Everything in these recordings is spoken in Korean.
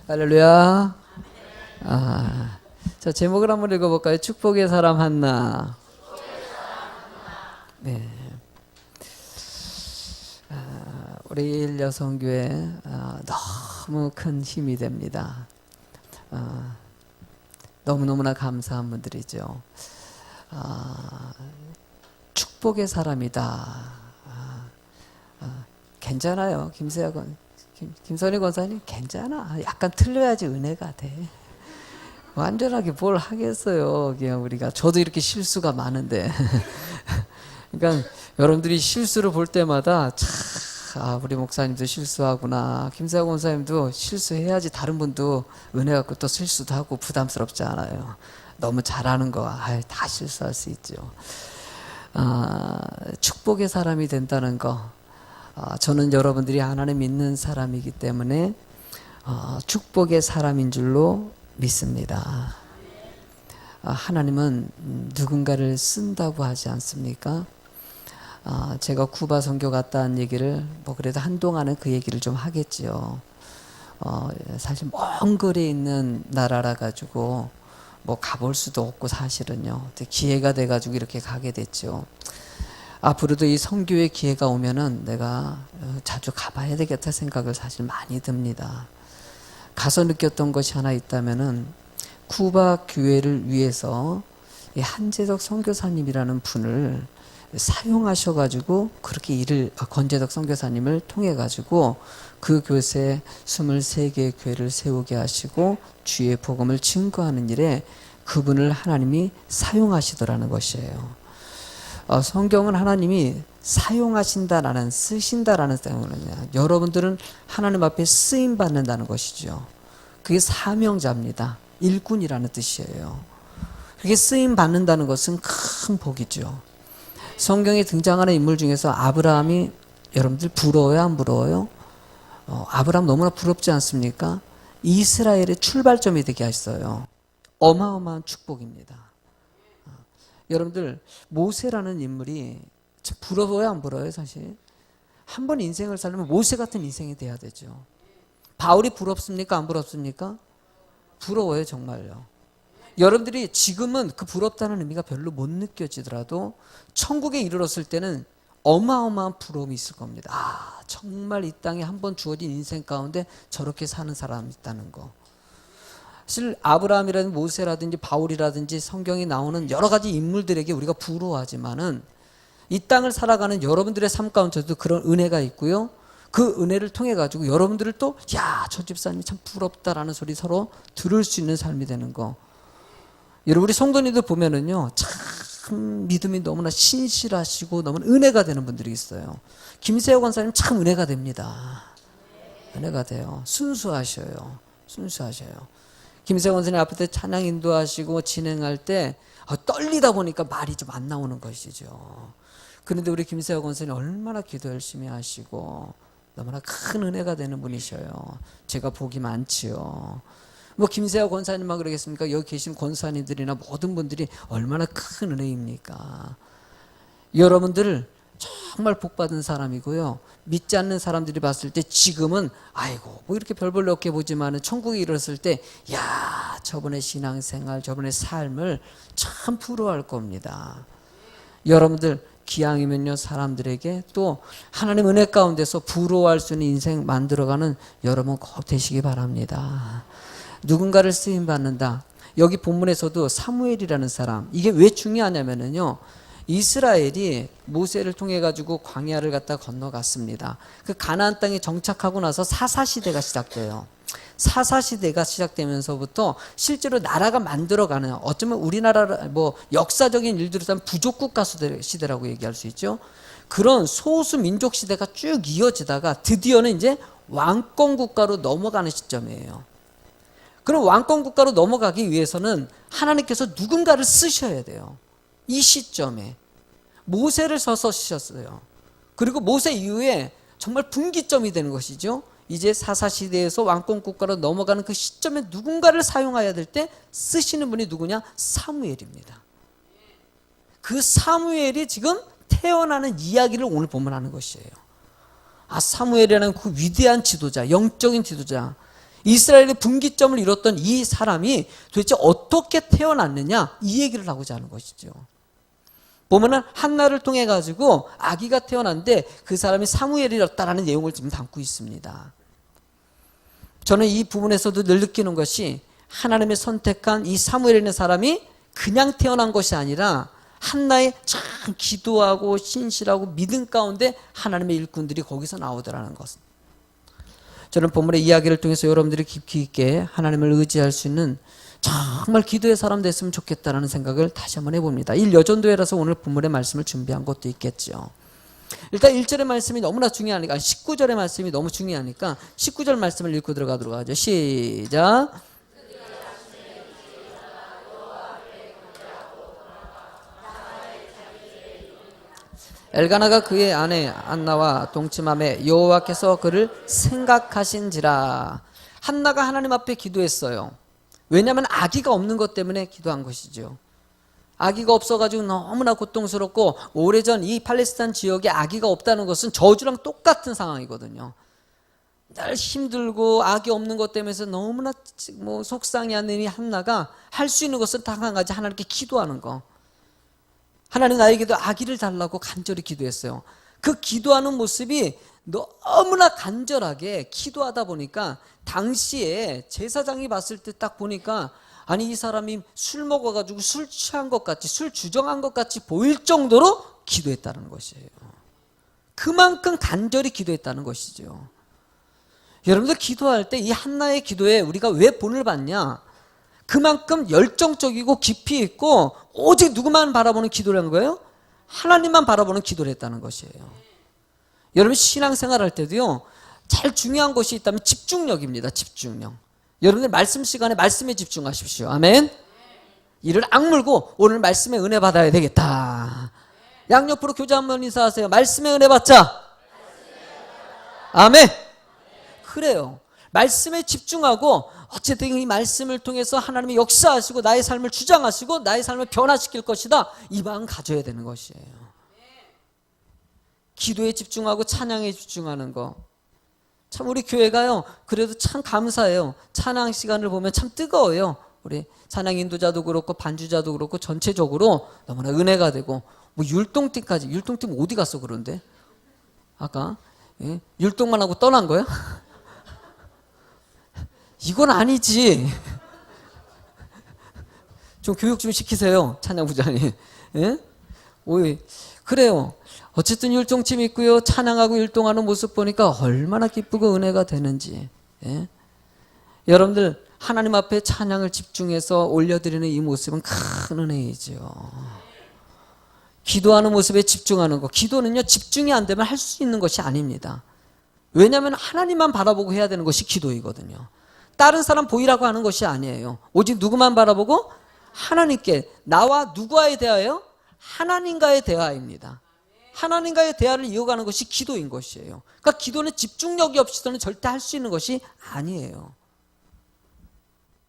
할렐루야. 자, 제목을 한번 읽어볼까요? 축복의 사람 한나. 네. 우리 일여성교회 너무 큰 힘이 됩니다. 너무너무나 감사한 분들이죠. 축복의 사람이다. 괜찮아요. 김선희 권사님 괜찮아. 약간 틀려야지 은혜가 돼. 완전하게 뭘 하겠어요. 그냥 우리가 저도 이렇게 실수가 많은데 그러니까 여러분들이 실수를 볼 때마다 우리 목사님도 실수하구나. 김세아 권사님도 실수해야지 다른 분도 은혜 갖고 또 실수도 하고 부담스럽지 않아요. 너무 잘하는 거 다 실수할 수 있죠. 축복의 사람이 된다는 거, 저는 여러분들이 하나님 믿는 사람이기 때문에 축복의 사람인 줄로 믿습니다. 하나님은 누군가를 쓴다고 하지 않습니까? 제가 쿠바 선교 갔다는 얘기를 그래도 한동안은 그 얘기를 좀 하겠지요. 사실 먼 거리에 있는 나라라 가지고 가볼 수도 없고 사실은요. 기회가 돼 가지고 이렇게 가게 됐죠. 앞으로도 이 선교의 기회가 오면은 내가 자주 가봐야 되겠다 생각을 사실 많이 듭니다. 가서 느꼈던 것이 하나 있다면은 쿠바 교회를 위해서 이 한재덕 선교사님이라는 분을 사용하셔가지고 그렇게 권재덕 선교사님을 통해가지고 그 교회에 23개의 교회를 세우게 하시고 주의 복음을 증거하는 일에 그분을 하나님이 사용하시더라는 것이에요. 성경은 하나님이 사용하신다라는, 쓰신다라는 때문에 여러분들은 하나님 앞에 쓰임 받는다는 것이죠. 그게 사명자입니다. 일꾼이라는 뜻이에요. 그게 쓰임 받는다는 것은 큰 복이죠. 성경에 등장하는 인물 중에서 아브라함이 여러분들 부러워요, 안 부러워요? 아브라함 너무나 부럽지 않습니까? 이스라엘의 출발점이 되게 하셨어요. 어마어마한 축복입니다. 여러분들 모세라는 인물이 참 부러워요, 안 부러워요? 사실 한 번 인생을 살려면 모세 같은 인생이 돼야 되죠. 바울이 부럽습니까, 안 부럽습니까? 부러워요, 정말요. 여러분들이 지금은 그 부럽다는 의미가 별로 못 느껴지더라도 천국에 이르렀을 때는 어마어마한 부러움이 있을 겁니다. 정말 이 땅에 한 번 주어진 인생 가운데 저렇게 사는 사람이 있다는 거. 사실 아브라함이라든지 모세라든지 바울이라든지 성경에 나오는 여러 가지 인물들에게 우리가 부러워하지만은 이 땅을 살아가는 여러분들의 삶 가운데도 그런 은혜가 있고요. 그 은혜를 통해 가지고 여러분들을 또 저 집사님이 참 부럽다라는 소리 서로 들을 수 있는 삶이 되는 거. 여러분 우리 성도님들 보면은요, 참 믿음이 너무나 신실하시고 너무나 은혜가 되는 분들이 있어요. 김세호 권사님 참 은혜가 됩니다. 은혜가 돼요. 순수하셔요. 김세호 권사님 앞에 찬양 인도하시고 진행할 때 떨리다 보니까 말이 좀 안 나오는 것이죠. 그런데 우리 김세호 권사님 얼마나 기도 열심히 하시고 너무나 큰 은혜가 되는 분이셔요. 제가 복이 많지요. 김세아 권사님만 그러겠습니까? 여기 계신 권사님들이나 모든 분들이 얼마나 큰 은혜입니까? 여러분들 정말 복받은 사람이고요. 믿지 않는 사람들이 봤을 때 지금은 이렇게 별 볼 없게 보지만은 천국에 이르렀을 때 저번에 신앙생활, 저번에 삶을 참 부러워할 겁니다. 여러분들 기왕이면요, 사람들에게 또 하나님 은혜 가운데서 부러워할 수 있는 인생 만들어가는 여러분 꼭 되시기 바랍니다. 누군가를 쓰임받는다. 여기 본문에서도 사무엘이라는 사람, 이게 왜 중요하냐면요, 이스라엘이 모세를 통해 가지고 광야를 갖다 건너갔습니다. 그 가나안 땅에 정착하고 나서 사사시대가 시작돼요. 사사시대가 시작되면서부터 실제로 나라가 만들어가는, 어쩌면 우리나라 역사적인 일들을 따면 부족국가 시대라고 얘기할 수 있죠. 그런 소수 민족 시대가 쭉 이어지다가 드디어는 이제 왕권 국가로 넘어가는 시점이에요. 그럼 왕권 국가로 넘어가기 위해서는 하나님께서 누군가를 쓰셔야 돼요. 이 시점에 모세를 서서 쓰셨어요. 그리고 모세 이후에 정말 분기점이 되는 것이죠. 이제 사사시대에서 왕권 국가로 넘어가는 그 시점에 누군가를 사용해야 될 때 쓰시는 분이 누구냐? 사무엘입니다. 그 사무엘이 지금 태어나는 이야기를 오늘 보면 하는 것이에요. 사무엘이라는 그 위대한 지도자, 영적인 지도자, 이스라엘의 분기점을 이뤘던 이 사람이 도대체 어떻게 태어났느냐, 이 얘기를 하고자 하는 것이죠. 보면은 한나를 통해 가지고 아기가 태어났는데 그 사람이 사무엘이었다라는 내용을 지금 담고 있습니다. 저는 이 부분에서도 늘 느끼는 것이 하나님의 선택한 이 사무엘이라는 사람이 그냥 태어난 것이 아니라 한나의 참 기도하고 신실하고 믿음 가운데 하나님의 일꾼들이 거기서 나오더라는 것. 저는 본문의 이야기를 통해서 여러분들이 깊이 있게 하나님을 의지할 수 있는 정말 기도의 사람 됐으면 좋겠다는 생각을 다시 한번 해봅니다. 일여전도회라서 오늘 본문의 말씀을 준비한 것도 있겠죠. 일단 1절의 말씀이 너무나 중요하니까 19절의 말씀이 너무 중요하니까 19절 말씀을 읽고 들어가도록 하죠. 시작. 엘가나가 그의 아내 한나와 동침함에 여호와께서 그를 생각하신지라. 한나가 하나님 앞에 기도했어요. 왜냐하면 아기가 없는 것 때문에 기도한 것이죠. 아기가 없어가지고 너무나 고통스럽고, 오래전 이 팔레스타인 지역에 아기가 없다는 것은 저주랑 똑같은 상황이거든요. 늘 힘들고 아기 없는 것 때문에 너무나 속상해하는 이 한나가 할 수 있는 것은 딱 한 가지, 하나님께 기도하는 거. 하나님 나에게도 아기를 달라고 간절히 기도했어요. 그 기도하는 모습이 너무나 간절하게 기도하다 보니까 당시에 제사장이 봤을 때 딱 보니까, 아니 이 사람이 술 먹어가지고 술 취한 것 같이, 술 주정한 것 같이 보일 정도로 기도했다는 것이에요. 그만큼 간절히 기도했다는 것이죠. 여러분들 기도할 때 이 한나의 기도에 우리가 왜 본을 받냐? 그만큼 열정적이고 깊이 있고 오직 누구만 바라보는 기도를 한 거예요? 하나님만 바라보는 기도를 했다는 것이에요. 여러분 신앙생활 할 때도요, 제일 중요한 것이 있다면 집중력입니다. 집중력. 여러분들 말씀 시간에 말씀에 집중하십시오. 아멘. 이를 악물고 오늘 말씀의 은혜 받아야 되겠다. 양옆으로 교제 한번 인사하세요. 말씀의 은혜 받자. 아멘. 그래요. 말씀에 집중하고 어쨌든 이 말씀을 통해서 하나님이 역사하시고 나의 삶을 주장하시고 나의 삶을 변화시킬 것이다, 이 마음 가져야 되는 것이에요. 기도에 집중하고 찬양에 집중하는 거, 참 우리 교회가요 그래도 참 감사해요. 찬양 시간을 보면 참 뜨거워요. 우리 찬양 인도자도 그렇고 반주자도 그렇고 전체적으로 너무나 은혜가 되고, 뭐 율동팀까지, 율동팀 어디 갔어 그런데? 아까 율동만 하고 떠난 거야? 이건 아니지. 좀 교육 좀 시키세요, 찬양부장님. 예? 오이. 그래요. 어쨌든 율동팀 있고요, 찬양하고 율동하는 모습 보니까 얼마나 기쁘고 은혜가 되는지. 예? 여러분들 하나님 앞에 찬양을 집중해서 올려드리는 이 모습은 큰 은혜이죠. 기도하는 모습에 집중하는 거. 기도는요 집중이 안 되면 할 수 있는 것이 아닙니다. 왜냐하면 하나님만 바라보고 해야 되는 것이 기도이거든요. 다른 사람 보이라고 하는 것이 아니에요. 오직 누구만 바라보고? 하나님께. 나와 누구와의 대화예요? 하나님과의 대화입니다. 하나님과의 대화를 이어가는 것이 기도인 것이에요. 그러니까 기도는 집중력이 없이서는 절대 할 수 있는 것이 아니에요.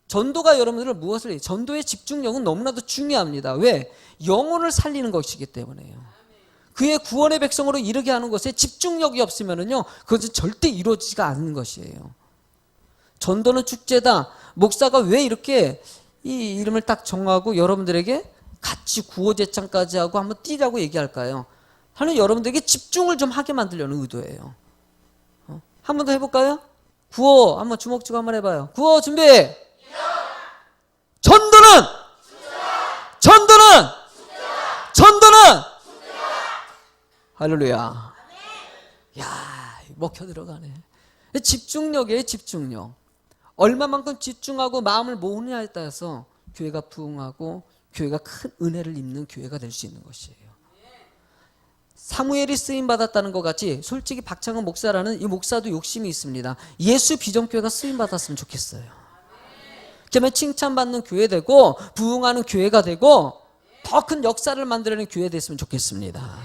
전도가 여러분들을 무엇을 해요? 전도의 집중력은 너무나도 중요합니다. 왜? 영혼을 살리는 것이기 때문에요. 그의 구원의 백성으로 이르게 하는 것에 집중력이 없으면은요, 그것은 절대 이루어지지가 않는 것이에요. 전도는 축제다. 목사가 왜 이렇게 이 이름을 딱 정하고 여러분들에게 같이 구호제창까지 하고 한번 뛰자고 얘기할까요? 하나님 여러분들에게 집중을 좀 하게 만들려는 의도예요. 한 번 더 해볼까요? 구호 한번 주먹 쥐고 한번 해봐요. 구호 준비. 전도는 전도는 전도는 할렐루야. 야, 먹혀 들어가네. 집중력이에요. 집중력. 얼마만큼 집중하고 마음을 모으느냐에 따라서 교회가 부흥하고 교회가 큰 은혜를 입는 교회가 될 수 있는 것이에요. 사무엘이 쓰임받았다는 것 같이 솔직히 박창원 목사라는 이 목사도 욕심이 있습니다. 예수 비전교회가 쓰임받았으면 좋겠어요. 그러면 칭찬받는 교회 되고 부흥하는 교회가 되고 더 큰 역사를 만들어내는 교회 됐으면 좋겠습니다.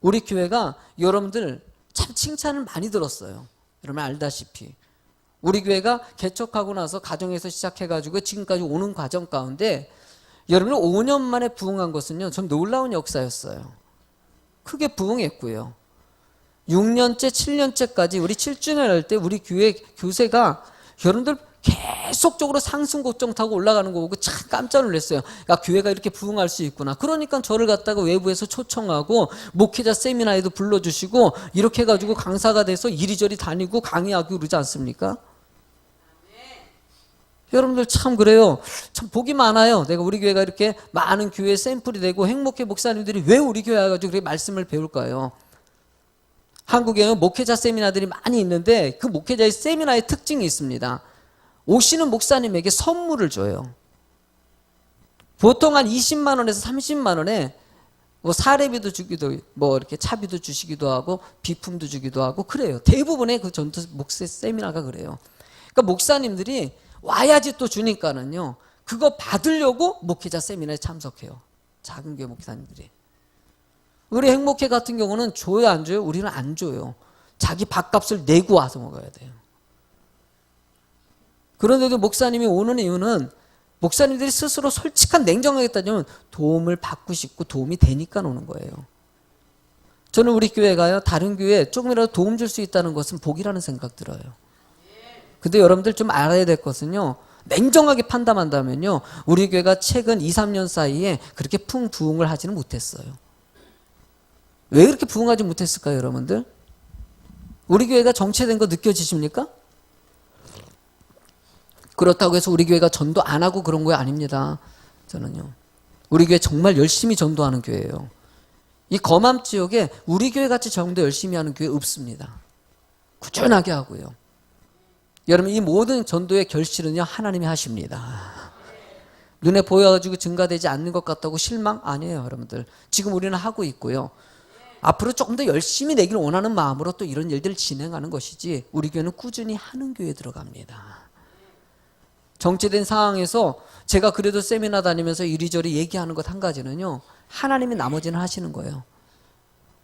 우리 교회가 여러분들 참 칭찬을 많이 들었어요. 여러분 알다시피 우리 교회가 개척하고 나서 가정에서 시작해가지고 지금까지 오는 과정 가운데 여러분 5년 만에 부흥한 것은요, 전 놀라운 역사였어요. 크게 부흥했고요. 6년째 7년째까지 우리 7주년 할 때 우리 교회 교세가 여러분들 계속적으로 상승 곡정 타고 올라가는 거 보고 참 깜짝 놀랐어요. 야, 교회가 이렇게 부흥할 수 있구나. 그러니까 저를 갖다가 외부에서 초청하고 목회자 세미나에도 불러주시고 이렇게 해가지고 강사가 돼서 이리저리 다니고 강의하고 그러지 않습니까? 여러분들 참 그래요. 참 복이 많아요. 내가 우리 교회가 이렇게 많은 교회 샘플이 되고 행복회 목사님들이 왜 우리 교회 와가지고 그렇게 말씀을 배울까요? 한국에는 목회자 세미나들이 많이 있는데 그 목회자의 세미나의 특징이 있습니다. 오시는 목사님에게 선물을 줘요. 보통 한 20만 원에서 30만 원에 뭐 사례비도 주기도 뭐 이렇게 차비도 주시기도 하고 비품도 주기도 하고 그래요. 대부분의 그 전도 목사 세미나가 그래요. 그러니까 목사님들이 와야지 또 주니까는요. 그거 받으려고 목회자 세미나에 참석해요. 작은 교회 목사님들이. 우리 행복회 같은 경우는 줘요 안 줘요? 우리는 안 줘요. 자기 밥값을 내고 와서 먹어야 돼요. 그런데도 목사님이 오는 이유는 목사님들이 스스로 솔직한 냉정하게 따지면 도움을 받고 싶고 도움이 되니까 오는 거예요. 저는 우리 교회가요. 다른 교회에 조금이라도 도움 줄 수 있다는 것은 복이라는 생각 들어요. 근데 여러분들 좀 알아야 될 것은요. 냉정하게 판단한다면요. 우리 교회가 최근 2, 3년 사이에 그렇게 부흥을 하지는 못했어요. 왜 그렇게 부흥하지 못했을까요, 여러분들? 우리 교회가 정체된 거 느껴지십니까? 그렇다고 해서 우리 교회가 전도 안 하고 그런 거 아닙니다. 저는요. 우리 교회 정말 열심히 전도하는 교회예요. 이 거맘 지역에 우리 교회 같이 전도 열심히 하는 교회 없습니다. 꾸준하게 하고요. 여러분 이 모든 전도의 결실은요 하나님이 하십니다. 눈에 보여가지고 증가되지 않는 것 같다고 실망? 아니에요 여러분들. 지금 우리는 하고 있고요. 앞으로 조금 더 열심히 내길 원하는 마음으로 또 이런 일들을 진행하는 것이지 우리 교회는 꾸준히 하는 교회에 들어갑니다. 정체된 상황에서 제가 그래도 세미나 다니면서 이리저리 얘기하는 것 한 가지는요. 하나님이 나머지는 하시는 거예요.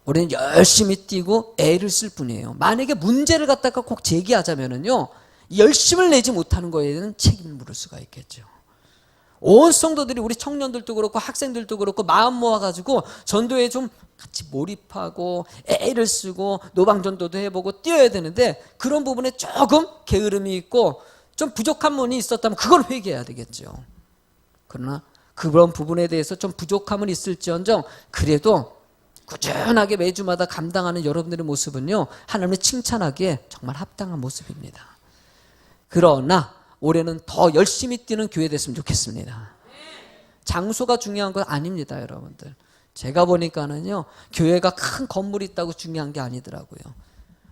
우리는 열심히 뛰고 애를 쓸 뿐이에요. 만약에 문제를 갖다가 꼭 제기하자면은요. 열심을 내지 못하는 거에는 책임을 물을 수가 있겠죠. 온 성도들이 우리 청년들도 그렇고 학생들도 그렇고 마음 모아가지고 전도에 좀 같이 몰입하고 애를 쓰고 노방전도도 해보고 뛰어야 되는데 그런 부분에 조금 게으름이 있고 좀 부족한 면이 있었다면 그걸 회개해야 되겠죠. 그러나 그런 부분에 대해서 좀 부족함은 있을지언정 그래도 꾸준하게 매주마다 감당하는 여러분들의 모습은요. 하나님을 칭찬하기에 정말 합당한 모습입니다. 그러나 올해는 더 열심히 뛰는 교회 됐으면 좋겠습니다. 장소가 중요한 건 아닙니다, 여러분들. 제가 보니까는요, 교회가 큰 건물이 있다고 중요한 게 아니더라고요.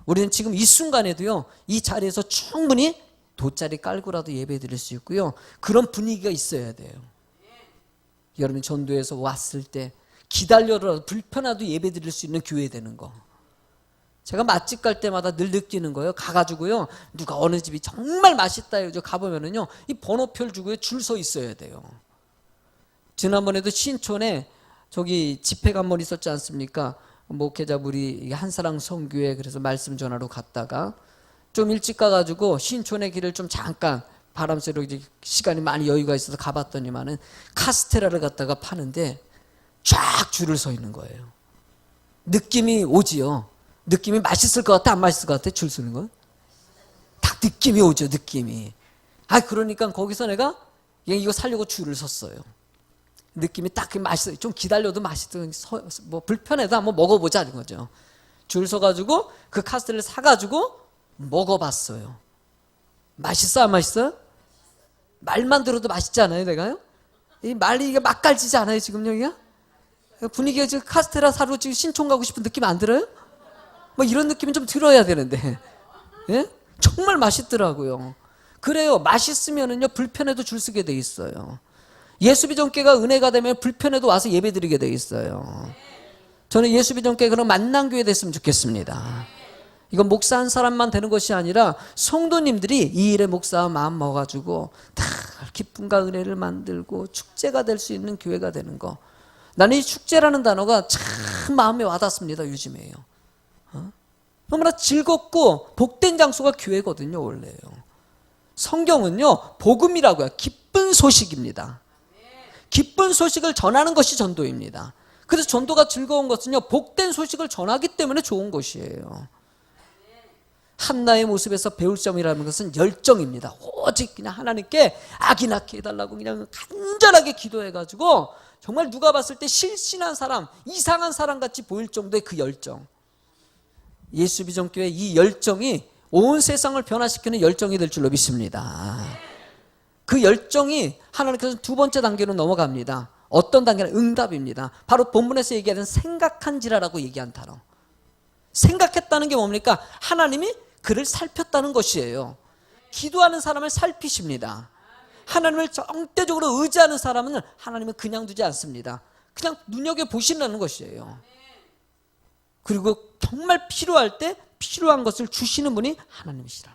우리는 지금 이 순간에도요, 이 자리에서 충분히 돗자리 깔고라도 예배 드릴 수 있고요. 그런 분위기가 있어야 돼요. 여러분 전도에서 왔을 때 기다려라도 불편하도 예배 드릴 수 있는 교회 되는 거. 제가 맛집 갈 때마다 늘 느끼는 거예요. 가가지고요. 누가 어느 집이 정말 맛있다 해서 가보면은요. 이 번호표를 주고 줄 서 있어야 돼요. 지난번에도 신촌에 저기 집회가 한 번 있었지 않습니까? 목회자분이 한사랑 성교회 그래서 말씀 전하러 갔다가 좀 일찍 가가지고 신촌의 길을 좀 잠깐 바람 쐬러 시간이 많이 여유가 있어서 가봤더니만은 카스테라를 갖다가 파는데 쫙 줄을 서 있는 거예요. 느낌이 오지요. 느낌이 맛있을 것 같아? 안 맛있을 것 같아? 줄 서는 거? 딱 느낌이 오죠, 느낌이. 그러니까 거기서 내가 이거 사려고 줄을 섰어요. 느낌이 딱 맛있어요. 좀 기다려도 맛있던, 뭐 불편해도 한번 먹어보자, 이런 거죠. 줄 서가지고 그 카스테라를 사가지고 먹어봤어요. 맛있어, 안 맛있어요? 말만 들어도 맛있지 않아요, 내가요? 이 말이 이게 맛깔지지 않아요, 지금 여기가? 분위기가 지금 카스테라 사러 지금 신촌 가고 싶은 느낌 안 들어요? 뭐 이런 느낌이 좀 들어야 되는데. 예? 정말 맛있더라고요. 그래요. 맛있으면은요, 불편해도 줄 서게 돼 있어요. 예수비전교회가 은혜가 되면 불편해도 와서 예배 드리게 돼 있어요. 저는 예수비전교회 그런 만남교회 됐으면 좋겠습니다. 이건 목사 한 사람만 되는 것이 아니라 성도님들이 이 일에 목사 마음 먹어가지고 다 기쁨과 은혜를 만들고 축제가 될 수 있는 교회가 되는 거. 나는 이 축제라는 단어가 참 마음에 와닿습니다. 요즘에요. 너무나 즐겁고 복된 장소가 교회거든요. 원래요. 성경은요. 복음이라고요. 기쁜 소식입니다. 기쁜 소식을 전하는 것이 전도입니다. 그래서 전도가 즐거운 것은요. 복된 소식을 전하기 때문에 좋은 것이에요. 한나의 모습에서 배울 점이라는 것은 열정입니다. 오직 그냥 하나님께 아기 낳게 해달라고 그냥 간절하게 기도해가지고 정말 누가 봤을 때 실신한 사람, 이상한 사람 같이 보일 정도의 그 열정. 예수비전교회 이 열정이 온 세상을 변화시키는 열정이 될 줄로 믿습니다. 그 열정이 하나님께서 두 번째 단계로 넘어갑니다. 어떤 단계는 응답입니다. 바로 본문에서 얘기하는 생각한지라라고 얘기한 단어. 생각했다는 게 뭡니까? 하나님이 그를 살폈다는 것이에요. 기도하는 사람을 살피십니다. 하나님을 절대적으로 의지하는 사람은 하나님은 그냥 두지 않습니다. 그냥 눈여겨보신다는 것이에요. 그리고 정말 필요할 때 필요한 것을 주시는 분이 하나님이시라.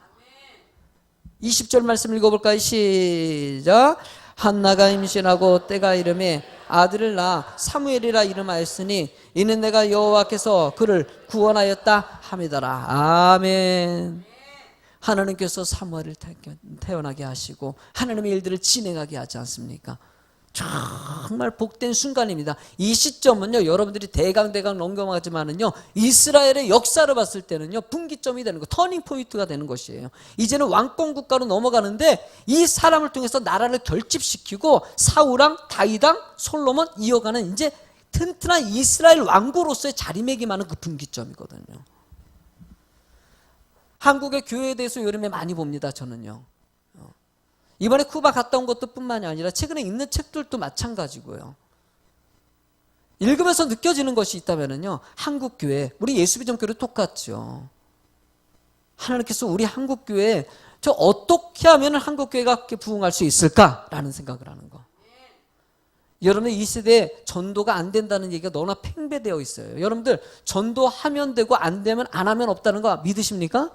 20절 말씀 읽어볼까요? 시작. 한나가 임신하고 때가 이르매 아들을 낳아 사무엘이라 이름하였으니 이는 내가 여호와께서 그를 구원하였다 함이더라. 아멘. 하나님께서 사무엘을 태어나게 하시고 하나님의 일들을 진행하게 하지 않습니까? 정말 복된 순간입니다. 이 시점은요, 여러분들이 대강 넘겨가지만은요, 이스라엘의 역사를 봤을 때는요, 분기점이 되는 거, 터닝 포인트가 되는 것이에요. 이제는 왕권 국가로 넘어가는데 이 사람을 통해서 나라를 결집시키고 사울왕, 다윗왕, 솔로몬 이어가는 이제 튼튼한 이스라엘 왕국으로서의 자리매김하는 그 분기점이거든요. 한국의 교회에 대해서 요즘에 많이 봅니다, 저는요. 이번에 쿠바 갔다 온 것도 뿐만이 아니라 최근에 읽는 책들도 마찬가지고요. 읽으면서 느껴지는 것이 있다면요, 한국교회, 우리 예수비전교회도 똑같죠. 하나님께서 우리 한국교회에 저 어떻게 하면 한국교회가 부흥할 수 있을까라는 생각을 하는 거. 여러분, 이 세대에 전도가 안 된다는 얘기가 너무나 팽배되어 있어요. 여러분들 전도하면 되고 안 되면 안 하면 없다는 거 믿으십니까?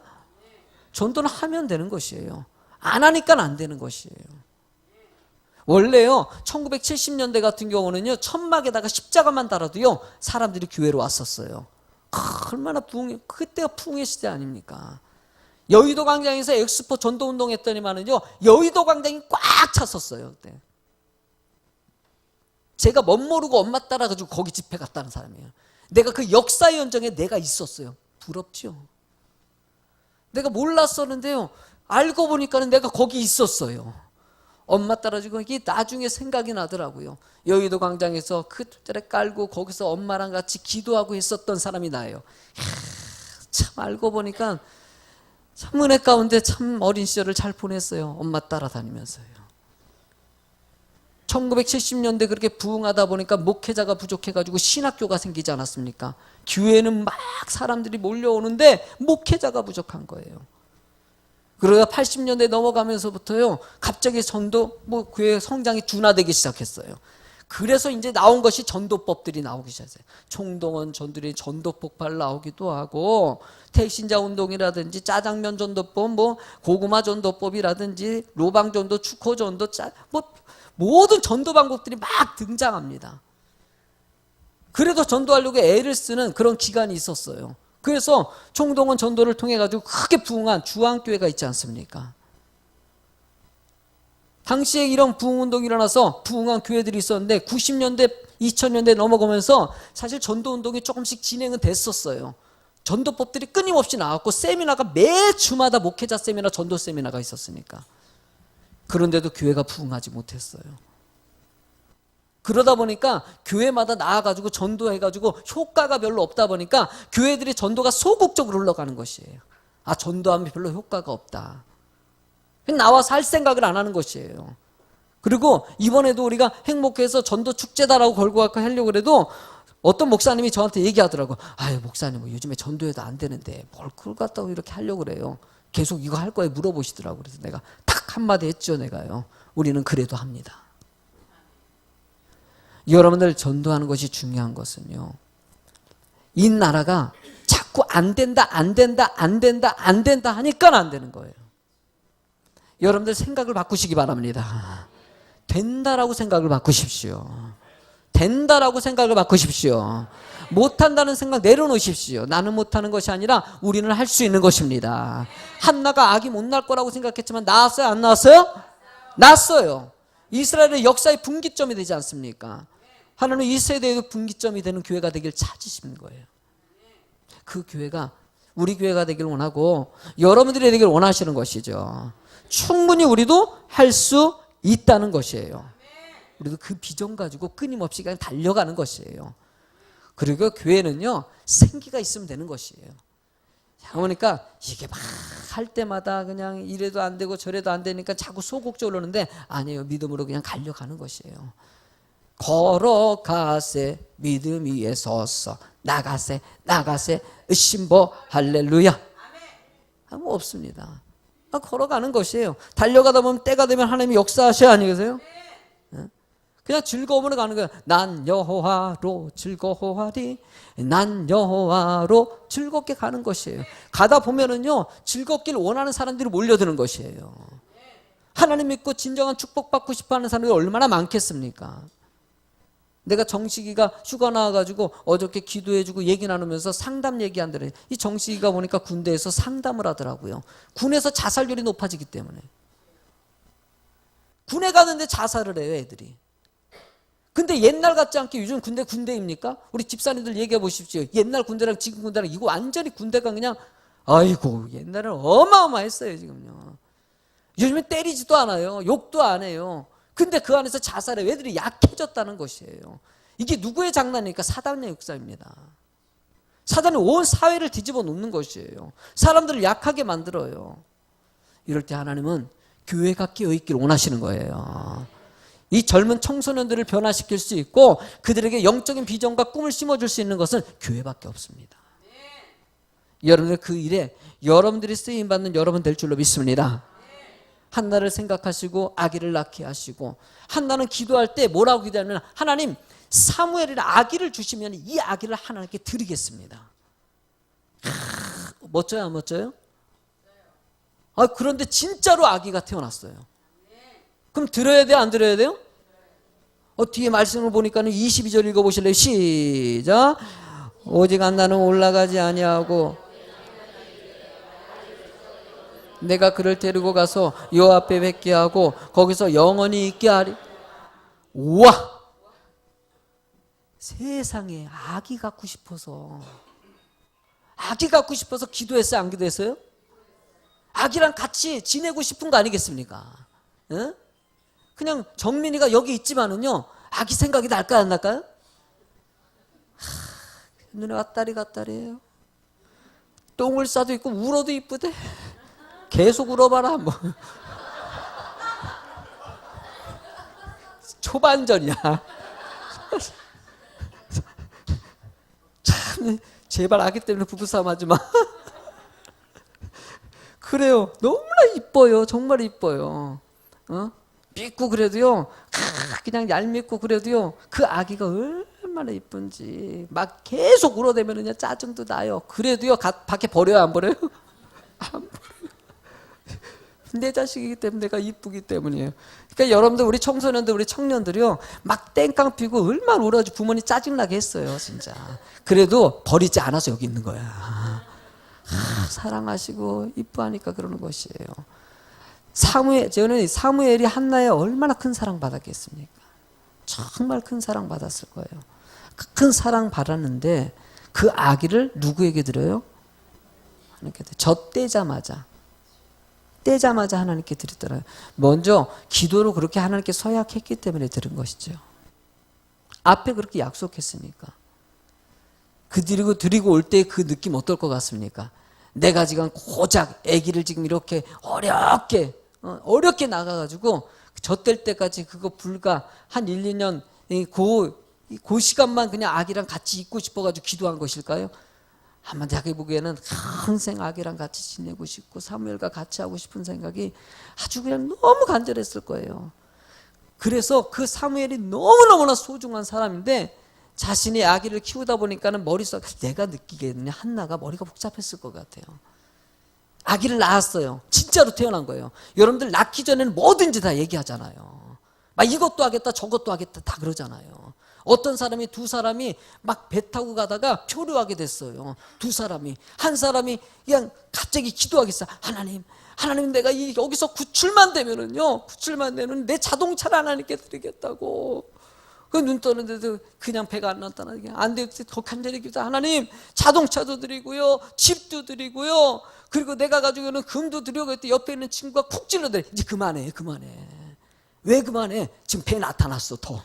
전도는 하면 되는 것이에요. 안 하니까 안 되는 것이에요. 원래요, 1970년대 같은 경우는요, 천막에다가 십자가만 달아도요, 사람들이 교회로 왔었어요. 얼마나 그때가 부흥의 시대 아닙니까? 여의도 광장에서 엑스포 전도운동 했더니만은요, 여의도 광장이 꽉 찼었어요, 그때. 제가 멋모르고 엄마 따라가지고 거기 집회 갔다는 사람이에요. 내가 그 역사의 현장에 내가 있었어요. 부럽죠? 내가 몰랐었는데요, 알고 보니까는 내가 거기 있었어요. 엄마 따라주고 이게 나중에 생각이 나더라고요. 여의도 광장에서 그 돗자리 깔고 거기서 엄마랑 같이 기도하고 있었던 사람이 나예요. 참 알고 보니까 참 은혜 가운데 참 어린 시절을 잘 보냈어요. 엄마 따라다니면서요. 1970년대 그렇게 부흥하다 보니까 목회자가 부족해가지고 신학교가 생기지 않았습니까? 교회는 막 사람들이 몰려오는데 목회자가 부족한 거예요. 그러다 80년대 넘어가면서부터요, 갑자기 전도, 교회 성장이 둔화되기 시작했어요. 그래서 이제 나온 것이 전도법들이 나오기 시작했어요. 총동원 전들이 전도 폭발 나오기도 하고, 택신자 운동이라든지 짜장면 전도법, 고구마 전도법이라든지 로방 전도, 축호 전도, 모든 전도 방법들이 막 등장합니다. 그래도 전도하려고 애를 쓰는 그런 기간이 있었어요. 그래서 총동원 전도를 통해 가지고 크게 부흥한 주황교회가 있지 않습니까? 당시에 이런 부흥운동이 일어나서 부흥한 교회들이 있었는데 90년대, 2000년대 넘어가면서 사실 전도운동이 조금씩 진행은 됐었어요. 전도법들이 끊임없이 나왔고 세미나가 매 주마다 목회자 세미나, 전도 세미나가 있었으니까. 그런데도 교회가 부흥하지 못했어요. 그러다 보니까 교회마다 나와가지고 전도해가지고 효과가 별로 없다 보니까 교회들이 전도가 소극적으로 흘러가는 것이에요. 아, 전도하면 별로 효과가 없다. 나와서 할 생각을 안 하는 것이에요. 그리고 이번에도 우리가 행복해서 전도 축제다라고 걸고 하려고 해도 어떤 목사님이 저한테 얘기하더라고. 아유, 목사님, 요즘에 전도해도 안 되는데 뭘 그걸 갖다고 이렇게 하려고 그래요. 계속 이거 할 거에 물어보시더라고요. 그래서 내가 딱 한마디 했죠, 내가요. 우리는 그래도 합니다. 여러분들 전도하는 것이 중요한 것은요, 이 나라가 자꾸 안 된다 하니까 안 되는 거예요. 여러분들 생각을 바꾸시기 바랍니다. 된다라고 생각을 바꾸십시오. 된다라고 생각을 바꾸십시오. 못한다는 생각 내려놓으십시오. 나는 못하는 것이 아니라 우리는 할 수 있는 것입니다. 한나가 아기 못 낳을 거라고 생각했지만 낳았어요? 안 낳았어요? 낳았어요. 이스라엘의 역사의 분기점이 되지 않습니까? 하나님은 이 세대에도 분기점이 되는 교회가 되길 찾으시는 거예요. 그 교회가 우리 교회가 되길 원하고 여러분들이 되길 원하시는 것이죠. 충분히 우리도 할 수 있다는 것이에요. 우리도 그 비전 가지고 끊임없이 그냥 달려가는 것이에요. 그리고 교회는요, 생기가 있으면 되는 것이에요. 그러니까 이게 막 할 때마다 그냥 이래도 안 되고 저래도 안 되니까 자꾸 소극적으로 오는데 아니에요. 믿음으로 그냥 달려가는 것이에요. 걸어가세 믿음 위에 서서 나가세 신보 할렐루야. 뭐 없습니다. 걸어가는 것이에요. 달려가다 보면 때가 되면 하나님이 역사하셔야 아니겠어요? 그냥 즐거움으로 가는 거예요. 난 여호와로 즐거워하리. 난 여호와로 즐겁게 가는 것이에요. 가다 보면은요, 즐겁길 원하는 사람들이 몰려드는 것이에요. 하나님 믿고 진정한 축복받고 싶어하는 사람들이 얼마나 많겠습니까? 내가 정식이가 휴가 나와가지고 어저께 기도해주고 얘기 나누면서 상담 얘기한다래. 이 정식이가 보니까 군대에서 상담을 하더라고요. 군에서 자살률이 높아지기 때문에. 군에 가는데 자살을 해요, 애들이. 근데 옛날 같지 않게 요즘 군대입니까? 우리 집사님들 얘기해 보십시오. 옛날 군대랑 지금 군대랑 이거 완전히 군대가 그냥 아이고 옛날에는 어마어마했어요 지금요. 요즘에 때리지도 않아요. 욕도 안 해요. 근데 그 안에서 자살해. 애들이 약해졌다는 것이에요. 이게 누구의 장난입니까? 사단의 역사입니다. 사단이 온 사회를 뒤집어 놓는 것이에요. 사람들을 약하게 만들어요. 이럴 때 하나님은 교회가 깨어있길 원하시는 거예요. 이 젊은 청소년들을 변화시킬 수 있고 그들에게 영적인 비전과 꿈을 심어줄 수 있는 것은 교회밖에 없습니다. 여러분들 그 일에 여러분들이 쓰임받는 여러분 될 줄로 믿습니다. 한나를 생각하시고 아기를 낳게 하시고, 한나는 기도할 때 뭐라고 기도하냐면 하나님 사무엘이라 아기를 주시면 이 아기를 하나님께 드리겠습니다. 멋져요 안 멋져요? 그런데 진짜로 아기가 태어났어요. 그럼 들어야 돼요 안 들어야 돼요? 뒤에 말씀을 보니까는 22절 읽어보실래요? 시작. 오직 한나는 올라가지 아니하고 내가 그를 데리고 가서 여 앞에 뵙게 하고 거기서 영원히 있게 하리. 우와! 세상에 아기 갖고 싶어서 기도했어요 안 기도했어요? 아기랑 같이 지내고 싶은 거 아니겠습니까? 응? 그냥 정민이가 여기 있지만은요 아기 생각이 날까요 안 날까요? 눈에 왔다리 갔다리예요. 똥을 싸도 있고 울어도 이쁘대. 계속 울어봐라 뭐. 초반전이야. 참 제발 아기 때문에 부부싸움 하지 마. 그래요. 너무나 이뻐요. 정말 이뻐요. 믿고 그래도요. 그냥 얄밉고 그래도요. 그 아기가 얼마나 이쁜지 막 계속 울어대면은요 짜증도 나요. 그래도요 밖에 버려요 안 버려요? 안 버려요. 내 자식이기 때문에 내가 이쁘기 때문이에요. 그러니까 여러분들 우리 청소년들 우리 청년들이요 막 땡깡 피고 얼마나 울어가지고 부모님 짜증나게 했어요 진짜. 그래도 버리지 않아서 여기 있는 거야. 사랑하시고 이뻐하니까 그러는 것이에요. 저는 사무엘이 한나에 얼마나 큰 사랑 받았겠습니까? 정말 큰 사랑 받았을 거예요. 큰 사랑 받았는데 그 아기를 누구에게 드려요? 하나님께 드려요. 떼자마자 하나님께 드리더라고요. 먼저 기도로 그렇게 하나님께 서약했기 때문에 들은 것이죠. 앞에 그렇게 약속했으니까. 드리고 올 때 그 느낌 어떨 것 같습니까? 내가 지금 고작 아기를 지금 이렇게 어렵게 나가가지고 젖될 때까지 그거 불과 한 1, 2년 그 시간만 그냥 아기랑 같이 있고 싶어가지고 기도한 것일까요? 아마 자기 보기에는 평생 아기랑 같이 지내고 싶고 사무엘과 같이 하고 싶은 생각이 아주 그냥 너무 간절했을 거예요. 그래서 그 사무엘이 너무너무나 소중한 사람인데 자신이 아기를 키우다 보니까는 머릿속 내가 느끼기에는 한나가 머리가 복잡했을 것 같아요. 아기를 낳았어요. 진짜로 태어난 거예요. 여러분들 낳기 전에는 뭐든지 다 얘기하잖아요. 막 이것도 하겠다 저것도 하겠다 다 그러잖아요. 어떤 사람이 두 사람이 막 배 타고 가다가 표류하게 됐어요. 두 사람이. 한 사람이 그냥 갑자기 기도하겠어. 하나님 내가 여기서 구출만 되면은 내 자동차를 하나님께 드리겠다고. 그 눈 떠는데도 그냥 배가 안 나타나게 안 될 때 더 간절히 기도. 하나님, 자동차도 드리고요, 집도 드리고요, 그리고 내가 가지고 있는 금도 드리고 했더니 옆에 있는 친구가 쿡 찔러대. 이제 그만해. 왜 그만해? 지금 배 나타났어. 더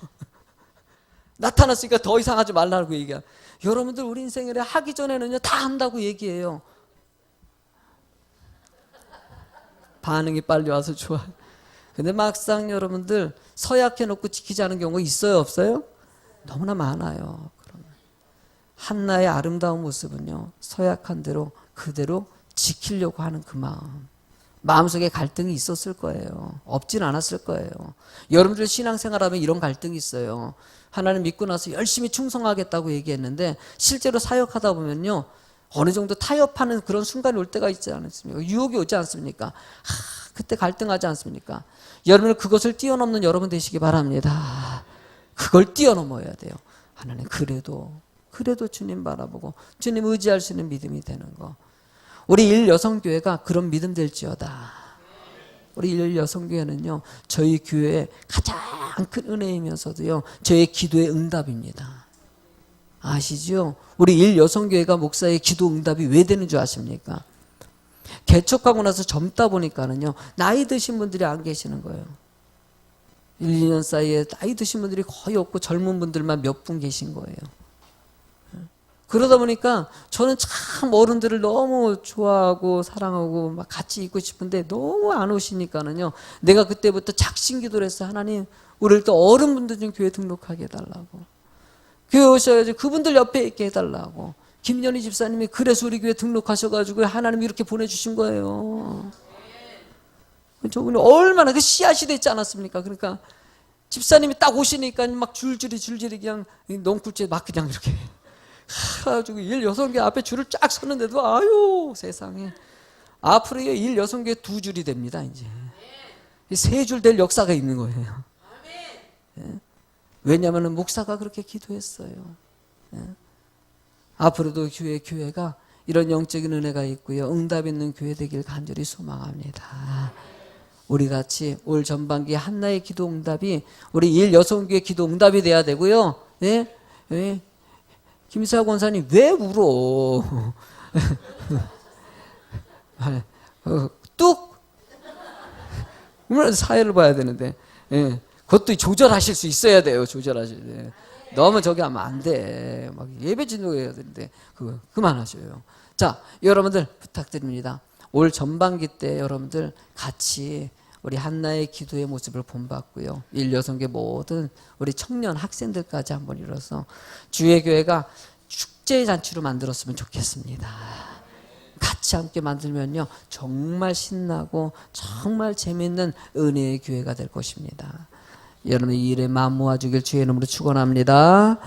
나타났으니까 더 이상 하지 말라고 얘기야. 여러분들 우리 인생에 하기 전에는요 다 한다고 얘기해요. 반응이 빨리 와서 좋아. 근데 막상 여러분들 서약해놓고 지키지 않은 경우가 있어요, 없어요? 너무나 많아요. 한나의 아름다운 모습은요, 서약한 대로 그대로 지키려고 하는 그 마음. 마음속에 갈등이 있었을 거예요. 없진 않았을 거예요. 여러분들 신앙생활하면 이런 갈등이 있어요. 하나님 믿고 나서 열심히 충성하겠다고 얘기했는데 실제로 사역하다 보면요, 어느 정도 타협하는 그런 순간이 올 때가 있지 않습니까? 유혹이 오지 않습니까? 그때 갈등하지 않습니까? 여러분은 그것을 뛰어넘는 여러분 되시기 바랍니다. 그걸 뛰어넘어야 돼요. 하나님, 그래도 주님 바라보고 주님 의지할 수 있는 믿음이 되는 거. 우리 일여성교회가 그런 믿음 될지어다. 우리 일여성교회는요, 저희 교회의 가장 큰 은혜이면서도요, 저의 기도의 응답입니다. 아시죠? 우리 일여성교회가 목사의 기도 응답이 왜 되는 줄 아십니까? 개척하고 나서 젊다 보니까는요, 나이 드신 분들이 안 계시는 거예요. 1, 2년 사이에 나이 드신 분들이 거의 없고 젊은 분들만 몇 분 계신 거예요. 그러다 보니까 저는 참 어른들을 너무 좋아하고 사랑하고 막 같이 있고 싶은데 너무 안 오시니까는요, 내가 그때부터 작심 기도를 했어요. 하나님, 우리를 또 어른분들 좀 교회 등록하게 해달라고. 교회 오셔가지고 그분들 옆에 있게 해달라고. 김연희 집사님이 그래서 우리 교회 등록하셔가지고 하나님이 이렇게 보내주신 거예요. 저분이 얼마나 그 씨앗이 됐지 않았습니까? 그러니까 집사님이 딱 오시니까 막 줄줄이 그냥 넝쿨째 막 그냥 이렇게 가지고 일 여섯 개 앞에 줄을 쫙 서는데도 아유 세상에, 앞으로 일 여섯 개 두 줄이 됩니다. 이제 세 줄 될 역사가 있는 거예요. 왜냐하면 목사가 그렇게 기도했어요. 앞으로도 교회가 이런 영적인 은혜가 있고요, 응답 있는 교회 되길 간절히 소망합니다. 우리 같이 올 전반기 한나의 기도 응답이 우리 일여성교회 기도 응답이 돼야 되고요. 예? 예? 김수아 권사님 왜 울어? 뚝! 사회를 봐야 되는데, 예. 그것도 조절하실 수 있어야 돼요. 조절하실 때. 너무 저기 하면 안 돼. 막 예배 진도해야 되는데 그거 그만하셔요. 자, 여러분들 부탁드립니다. 올 전반기 때 여러분들 같이 우리 한나의 기도의 모습을 본받고요, 일여성계 모든 우리 청년 학생들까지 한번 이뤄서 주의 교회가 축제 잔치로 만들었으면 좋겠습니다. 같이 함께 만들면요 정말 신나고 정말 재밌는 은혜의 교회가 될 것입니다. 여러분 이 일에 마음 모아주길 주의 이름으로 축원합니다.